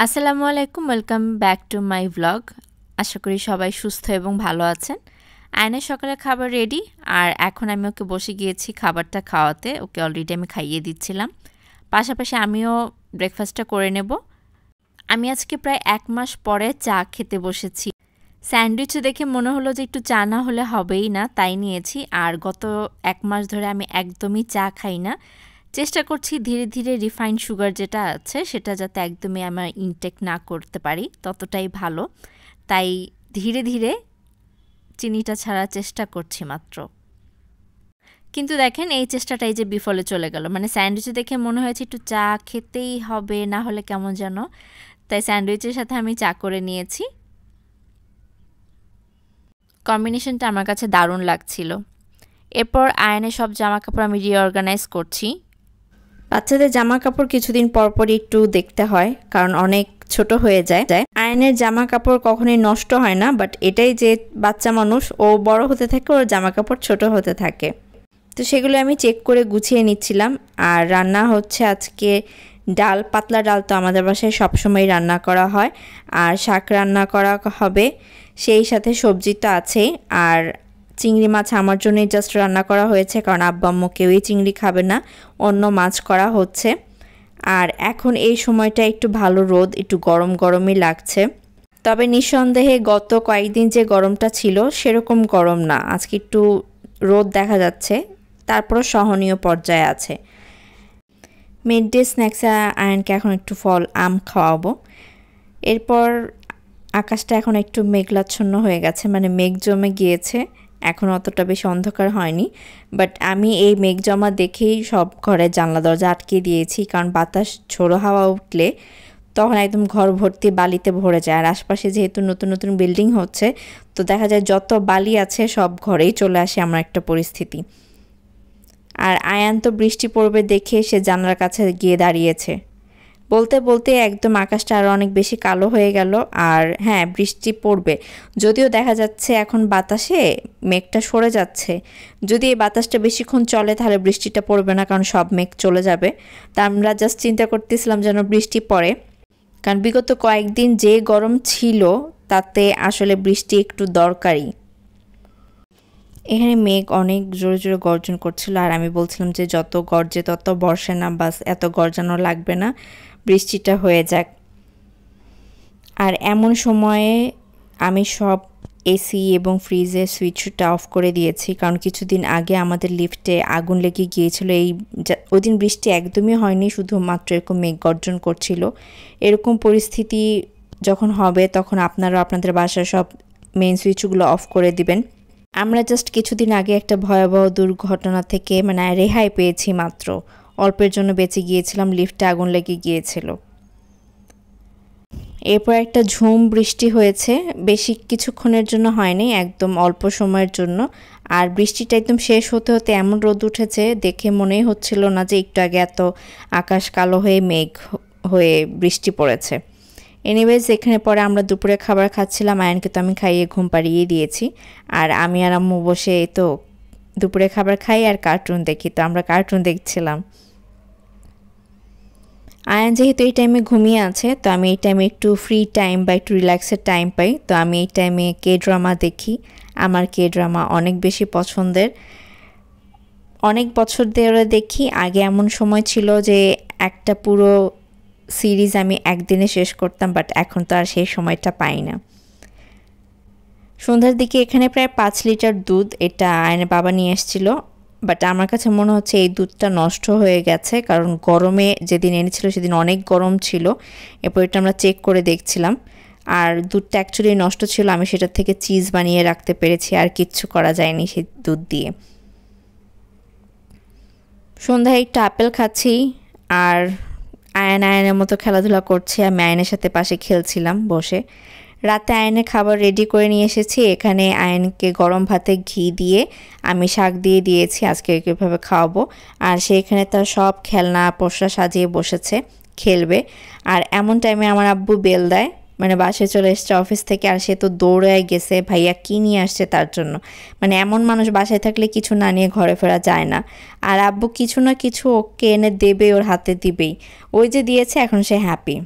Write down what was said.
আসসালামু আলাইকুম, welcome back to my blog. আশা করি সবাই সুস্থ এবং ভালো আছেন। আয়নের সকালে খাবার রেডি, আর এখন আমি ওকে বসে গিয়েছি খাবারটা খাওয়াতে। ওকে অলরেডি আমি খাইয়ে দিচ্ছিলাম, পাশাপাশি আমিও ব্রেকফাস্টটা করে নেব। আমি আজকে প্রায় 1 মাস পরে চা খেতে বসেছি। স্যান্ডউইচ দেখে মনে হলো যে একটু চা না হলে হবেই না, তাই নিয়েছি। আর গত 1 মাস ধরে আমি একদমই চা খাই না। চেষ্টা করছি ধীরে ধীরে রিফাইন্ড সুগার যেটা আছে সেটা যাতে একদমই আমার ইনটেক না করতে পারি, ততটাই ভালো। তাই ধীরে ধীরে চিনিটা ছাড়ার চেষ্টা করছি মাত্র। কিন্তু দেখেন, এই চেষ্টাটাই যে বিফলে চলে গেল। মানে স্যান্ডউইচ দেখে মনে হয়েছে একটু চা খেতেই হবে, না হলে কেমন যেন। তাই স্যান্ডউইচের সাথে আমি চা করে নিয়েছি। কম্বিনেশনটা আমার কাছে দারুণ লাগছিল। এরপর আয়নের সব জামাকাপড় আমি রিঅর্গানাইজ করছি। বাচ্চাদের জামা কাপড় কিছুদিন পরপরই একটু দেখতে হয়, কারণ অনেক ছোট হয়ে যায়। আয়নের জামা কাপড় কখনোই নষ্ট হয় না, বাট এটাই যে বাচ্চা মানুষ, ও বড় হতে থাকে, ওর জামা কাপড় ছোট হতে থাকে। তো সেগুলো আমি চেক করে গুছিয়ে নিচ্ছিলাম। আর রান্না হচ্ছে আজকে ডাল, পাতলা ডাল তো আমাদের বাসায় সবসময় রান্না করা হয়, আর শাক রান্না করা হবে, সেই সাথে সবজি তো আছেই। আর চিংড়ি মাছ আমার জন্যই জাস্ট রান্না করা হয়েছে, কারণ আব্বা আম্মু কেউই চিংড়ি খাবে না, অন্য মাছ করা হচ্ছে। আর এখন এই সময়টা একটু ভালো রোদ, একটু গরম গরমই লাগছে। তবে নিঃসন্দেহে গত কয়েকদিন যে গরমটা ছিল সেরকম গরম না, আজকে একটু রোদ দেখা যাচ্ছে, তারপরও সহনীয় পর্যায়ে আছে। মিড ডে স্ন্যাক্সে আয়নকে এখন একটু ফল আম খাওয়াবো। এরপর আকাশটা এখন একটু মেঘলাচ্ছন্ন হয়ে গেছে, মানে মেঘ জমে গিয়েছে, এখন অতটা বেশি অন্ধকার হয়নি। বাট আমি এই মেঘ জমা দেখেই সব ঘরের জানলা দরজা আটকে দিয়েছি, কারণ বাতাস ঝোড়ো হাওয়া উঠলে তখন একদম ঘর ভর্তি বালিতে ভরে যায়। আর আশপাশে যেহেতু নতুন নতুন বিল্ডিং হচ্ছে, তো দেখা যায় যত বালি আছে সব ঘরেই চলে আসে আমার একটা পরিস্থিতি। আর আয়ান তো বৃষ্টি পড়বে দেখে সে জানলার কাছে গিয়ে দাঁড়িয়েছে। বলতে বলতে একদম আকাশটা আরও অনেক বেশি কালো হয়ে গেল। আর হ্যাঁ, বৃষ্টি পড়বে, যদিও দেখা যাচ্ছে এখন বাতাসে মেঘটা সরে যাচ্ছে। যদি এই বাতাসটা বেশিক্ষণ চলে তাহলে বৃষ্টিটা পড়বে না, কারণ সব মেঘ চলে যাবে। তা আমরা জাস্ট চিন্তা করতেছিলাম যেন বৃষ্টি পড়ে, কারণ বিগত কয়েকদিন যে গরম ছিল তাতে আসলে বৃষ্টি একটু দরকারি। এখানে মেঘ অনেক জোরে জোরে গর্জন করছিল, আর আমি বলছিলাম যে যত গর্জে তত বর্ষে না, বাস এত গর্জানো লাগবে না, বৃষ্টিটা হয়ে যাক। আর এমন সময়ে আমি সব এসি এবং ফ্রিজের সুইচটা অফ করে দিয়েছি, কারণ কিছুদিন আগে আমাদের লিফটে আগুন লেগে গিয়েছিল। ওই দিন বৃষ্টি একদমই হয়নি, শুধুমাত্র এরকম মেঘ গর্জন করছিল। এরকম পরিস্থিতি যখন হবে তখন আপনারা আপনাদের বাসার সব মেইন সুইচগুলো অফ করে দিবেন। আমরা জাস্ট কিছুদিন আগে একটা ভয়াবহ দুর্ঘটনা থেকে মানে রেহাই পেয়েছি, মাত্র অল্পের জন্য বেঁচে গিয়েছিলাম, লিফটে আগুন লেগে গিয়েছিল। এরপর একটা ঝুম বৃষ্টি হয়েছে, বেশি কিছুক্ষণের জন্য হয়নি, একদম অল্প সময়ের জন্য। আর বৃষ্টিটা একদম শেষ হতে হতে এমন রোদ উঠেছে, দেখে মনেই হচ্ছিল না যে একটু আগে এত আকাশ কালো হয়ে মেঘ হয়ে বৃষ্টি পড়েছে। এনিওয়েজ, এখানে পরে আমরা দুপুরে খাবার খাচ্ছিলাম, আয়নকে তো আমি খাইয়ে ঘুম পাড়িয়ে দিয়েছি। আর আমি আর আম্মু বসে তো দুপুরে খাবার খাই আর কার্টুন দেখি, তো আমরা কার্টুন দেখছিলাম। আয়ন যেহেতু এই টাইমে ঘুমিয়ে আছে, তো আমি এই টাইমে একটু ফ্রি টাইম বা একটু রিল্যাক্সের টাইম পাই, তো আমি এই টাইমে কে ড্রামা দেখি। আমার কে ড্রামা অনেক বেশি পছন্দের, অনেক বছর ধরে দেখি। আগে এমন সময় ছিল যে একটা পুরো সিরিজ আমি একদিনে শেষ করতাম, বাট এখন তো আর সেই সময়টা পাই না। সন্ধ্যার দিকে এখানে প্রায় 5 লিটার দুধ, এটা আয়নের বাবা নিয়ে এসেছিল, বাট আমার কাছে মনে হচ্ছে এই দুধটা নষ্ট হয়ে গেছে, কারণ গরমে যেদিন এনেছিল সেদিন অনেক গরম ছিল। এরপর এটা আমরা চেক করে দেখছিলাম, আর দুধটা অ্যাকচুয়ালি নষ্ট ছিল। আমি সেটা থেকে চিজ বানিয়ে রাখতে পেরেছি, আর কিচ্ছু করা যায়নি সেই দুধ দিয়ে। সন্ধ্যায় একটু আপেল খাচ্ছি, আর আয়নের মতো খেলাধুলা করছে, আমি আয়নের সাথে পাশে খেলছিলাম বসে। রাতে আয়নের খাবার রেডি করে নিয়ে এসেছি, এখানে আয়নকে গরম ভাতে ঘি দিয়ে আমি শাক দিয়ে দিয়েছি, আজকে কীভাবে খাওয়াবো। আর সে এখানে তার সব খেলনা পোষা সাজিয়ে বসেছে, খেলবে। আর এমন টাইমে আমার আব্বু বেল দেয়, মানে বাসায় চলে এসছে অফিস থেকে, আর সে তো দৌড়ে গেছে ভাইয়া কী নিয়ে আসছে তার জন্য। মানে এমন মানুষ বাসায় থাকলে কিছু না নিয়ে ঘরে ফেরা যায় না। আর আব্বু কিছু না কিছু ওকে এনে দেবে, ওর হাতে দিবেই। ওই যে দিয়েছে, এখন সে হ্যাপি।